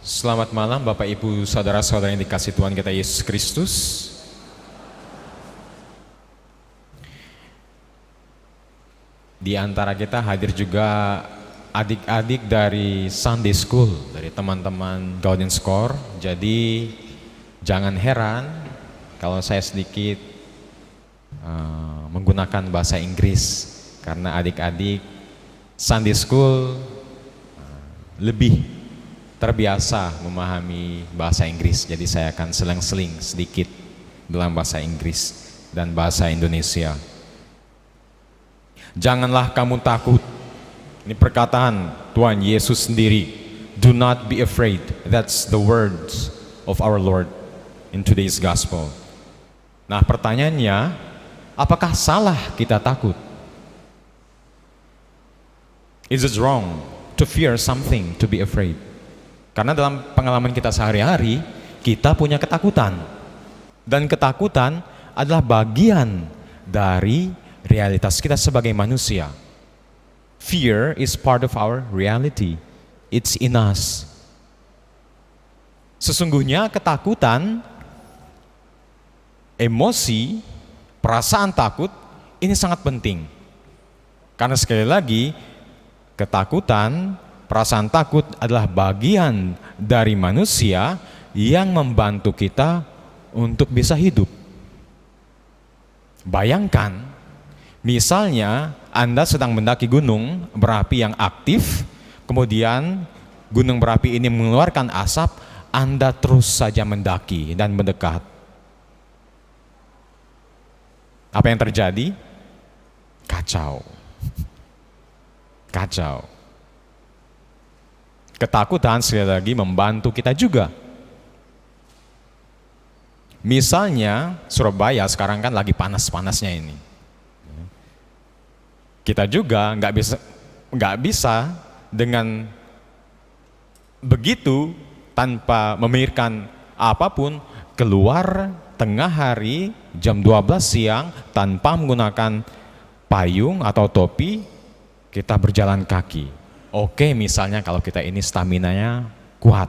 Selamat malam Bapak Ibu Saudara-saudara yang dikasih Tuhan kita Yesus Kristus. Di antara kita hadir juga adik-adik dari Sunday School, dari teman-teman Golden Score. Jadi jangan heran kalau saya sedikit menggunakan bahasa Inggris, karena adik-adik Sunday School lebih terbiasa memahami bahasa Inggris, jadi saya akan selang-seling sedikit dalam bahasa Inggris dan bahasa Indonesia. Janganlah kamu takut. Ini perkataan Tuhan Yesus sendiri. Do not be afraid. That's the words of our Lord in today's gospel. Nah, pertanyaannya, apakah salah kita takut? Is it wrong to fear something, to be afraid? Karena dalam pengalaman kita sehari-hari, kita punya ketakutan. Dan ketakutan adalah bagian dari realitas kita sebagai manusia. Fear is part of our reality. It's in us. Sesungguhnya ketakutan, emosi, perasaan takut, ini sangat penting. Karena sekali lagi, ketakutan, perasaan takut adalah bagian dari manusia yang membantu kita untuk bisa hidup. Bayangkan, misalnya Anda sedang mendaki gunung berapi yang aktif, kemudian gunung berapi ini mengeluarkan asap, Anda terus saja mendaki dan mendekat. Apa yang terjadi? Kacau. Kacau. Ketakutan sekali lagi membantu kita juga. Misalnya Surabaya sekarang kan lagi panas-panasnya ini. Kita juga nggak bisa dengan begitu tanpa memikirkan apapun keluar tengah hari jam 12 siang tanpa menggunakan payung atau topi, kita berjalan kaki. Oke, misalnya kalau kita ini staminanya kuat.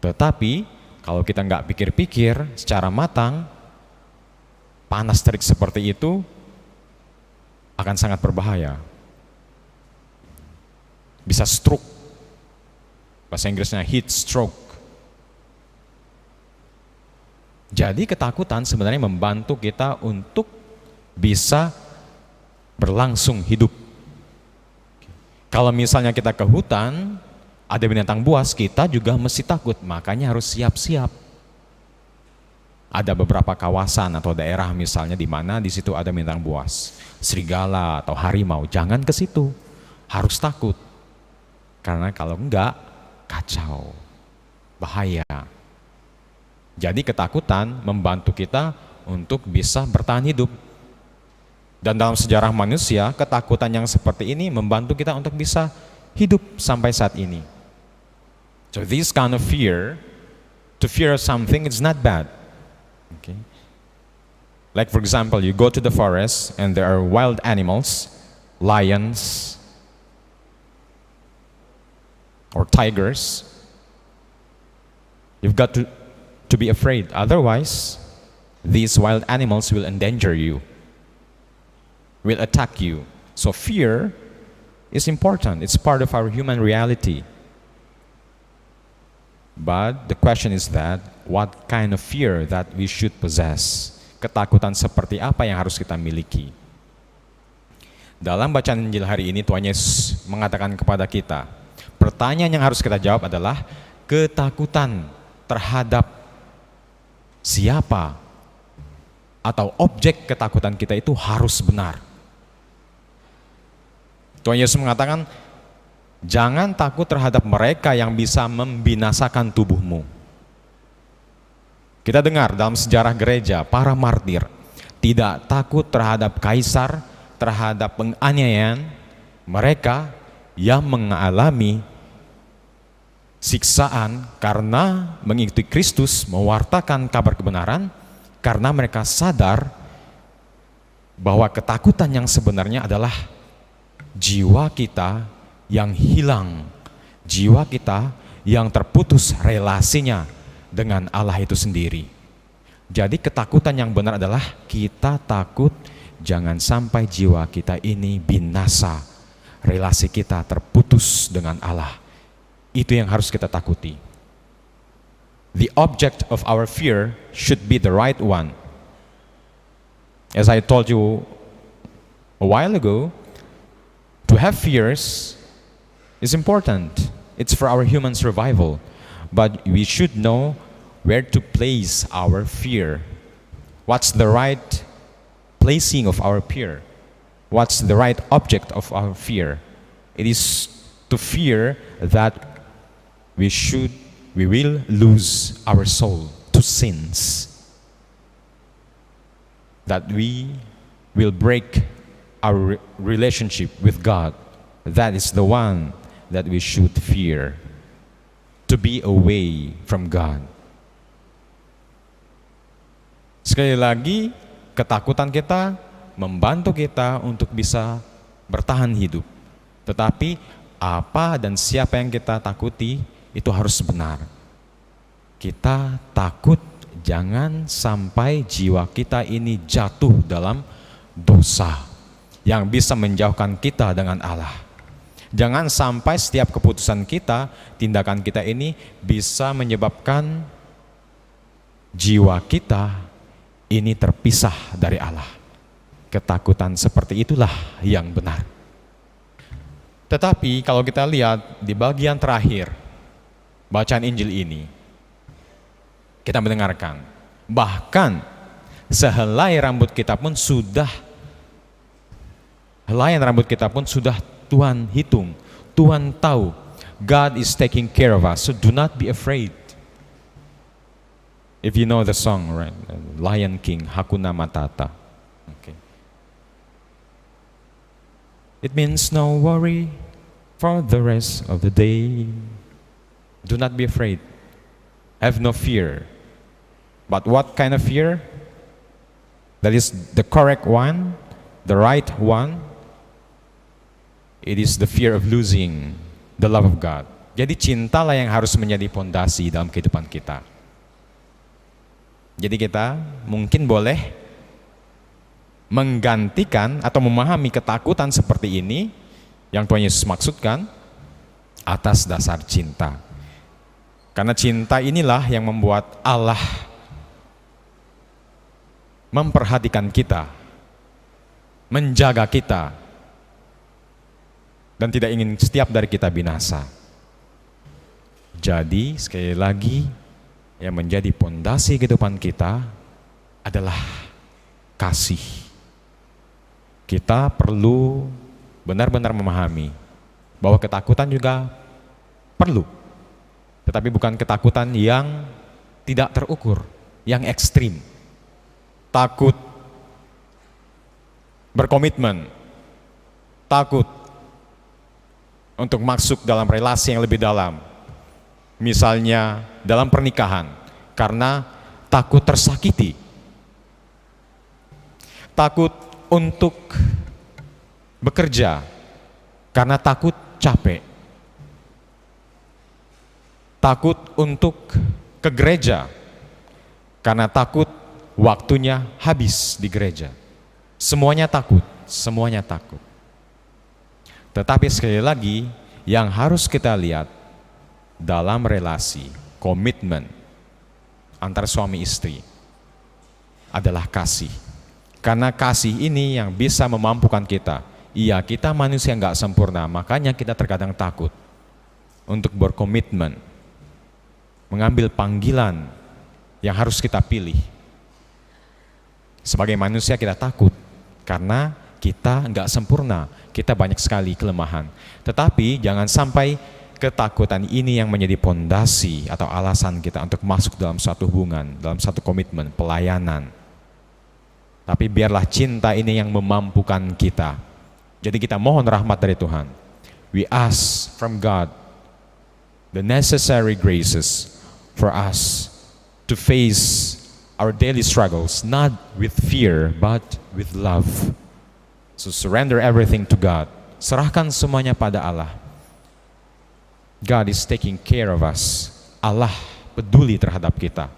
Tetapi kalau kita nggak pikir-pikir secara matang, panas terik seperti itu akan sangat berbahaya. Bisa stroke. Bahasa Inggrisnya heat stroke. Jadi ketakutan sebenarnya membantu kita untuk bisa berlangsung hidup. Kalau misalnya kita ke hutan, ada binatang buas, kita juga mesti takut, makanya harus siap-siap. Ada beberapa kawasan atau daerah misalnya di mana di situ ada binatang buas, serigala atau harimau, jangan ke situ, harus takut. Karena kalau enggak, kacau, bahaya. Jadi ketakutan membantu kita untuk bisa bertahan hidup. Dan dalam sejarah manusia, ketakutan yang seperti ini membantu kita untuk bisa hidup sampai saat ini. So this kind of fear, to fear something, it's not bad. Okay. Like for example, you go to the forest and there are wild animals, lions, or tigers. You've got to be afraid, otherwise these wild animals will endanger you, will attack you. So fear is important. It's part of our human reality. But the question is that what kind of fear that we should possess? Ketakutan seperti apa yang harus kita miliki? Dalam bacaan Injil hari ini Tuhan Yesus mengatakan kepada kita, pertanyaan yang harus kita jawab adalah ketakutan terhadap siapa atau objek ketakutan kita itu harus benar. Tuhan Yesus mengatakan, jangan takut terhadap mereka yang bisa membinasakan tubuhmu. Kita dengar dalam sejarah gereja, para martir tidak takut terhadap kaisar, terhadap penganiayaan, mereka yang mengalami siksaan karena mengikuti Kristus, mewartakan kabar kebenaran, karena mereka sadar bahwa ketakutan yang sebenarnya adalah jiwa kita yang hilang, jiwa kita yang terputus relasinya dengan Allah itu sendiri. Jadi ketakutan yang benar adalah kita takut jangan sampai jiwa kita ini binasa, relasi kita terputus dengan Allah. Itu yang harus kita takuti. The object of our fear should be the right one. As I told you a while ago, to have fears is important. It's for our human survival. But we should know where to place our fear. What's the right placing of our fear? What's the right object of our fear? It is to fear that we will lose our soul to sins. That we will break our relationship with God. That is the one that we should fear. To be away from God. Sekali lagi, ketakutan kita membantu kita untuk bisa bertahan hidup. Tetapi apa dan siapa yang kita takuti itu harus benar. Kita takut jangan sampai jiwa kita ini jatuh dalam dosa yang bisa menjauhkan kita dengan Allah. Jangan sampai setiap keputusan kita, tindakan kita ini bisa menyebabkan jiwa kita ini terpisah dari Allah. Ketakutan seperti itulah yang benar. Tetapi kalau kita lihat di bagian terakhir bacaan Injil ini, kita mendengarkan bahkan sehelai rambut kita pun sudah Tuhan hitung, Tuhan tahu. God is taking care of us, so do not be afraid. If you know the song, right? Lion King, Hakuna Matata. Okay. It means no worry for the rest of the day. Do not be afraid. Have no fear. But what kind of fear? That is the correct one, the right one. It is the fear of losing the love of God. Jadi cintalah yang harus menjadi pondasi dalam kehidupan kita. Jadi kita mungkin boleh menggantikan atau memahami ketakutan seperti ini yang Tuhan Yesus maksudkan atas dasar cinta. Karena cinta inilah yang membuat Allah memperhatikan kita, menjaga kita, dan tidak ingin setiap dari kita binasa. Jadi sekali lagi, yang menjadi pondasi kehidupan kita adalah kasih. Kita perlu benar-benar memahami bahwa ketakutan juga perlu, tetapi bukan ketakutan yang tidak terukur, yang ekstrim. Takut berkomitmen, takut untuk masuk dalam relasi yang lebih dalam. Misalnya dalam pernikahan, karena takut tersakiti. Takut untuk bekerja, karena takut capek. Takut untuk ke gereja, karena takut waktunya habis di gereja. Semuanya takut, semuanya takut. Tetapi sekali lagi, yang harus kita lihat dalam relasi, komitmen antara suami istri adalah kasih. Karena kasih ini yang bisa memampukan kita. Iya, kita manusia nggak sempurna, makanya kita terkadang takut untuk berkomitmen, mengambil panggilan yang harus kita pilih. Sebagai manusia kita takut, karena kita nggak sempurna, kita banyak sekali kelemahan. Tetapi jangan sampai ketakutan ini yang menjadi pondasi atau alasan kita untuk masuk dalam suatu hubungan, dalam satu komitmen, pelayanan. Tapi biarlah cinta ini yang memampukan kita. Jadi kita mohon rahmat dari Tuhan. We ask from God the necessary graces for us to face our daily struggles, not with fear, but with love. So surrender everything to God. Serahkan semuanya pada Allah. God is taking care of us. Allah peduli terhadap kita.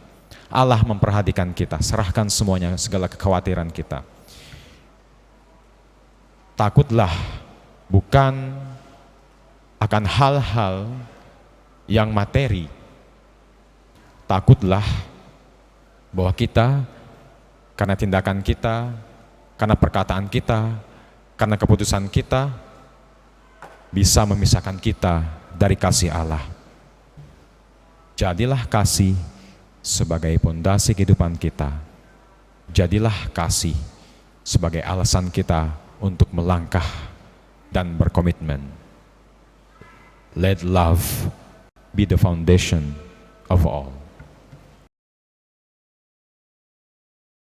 Allah memperhatikan kita. Serahkan semuanya, segala kekhawatiran kita. Takutlah bukan akan hal-hal yang materi. Takutlah bahwa kita, karena tindakan kita, karena perkataan kita, karena keputusan kita, bisa memisahkan kita dari kasih Allah. Jadilah kasih sebagai pondasi kehidupan kita. Jadilah kasih sebagai alasan kita untuk melangkah dan berkomitmen. Let love be the foundation of all.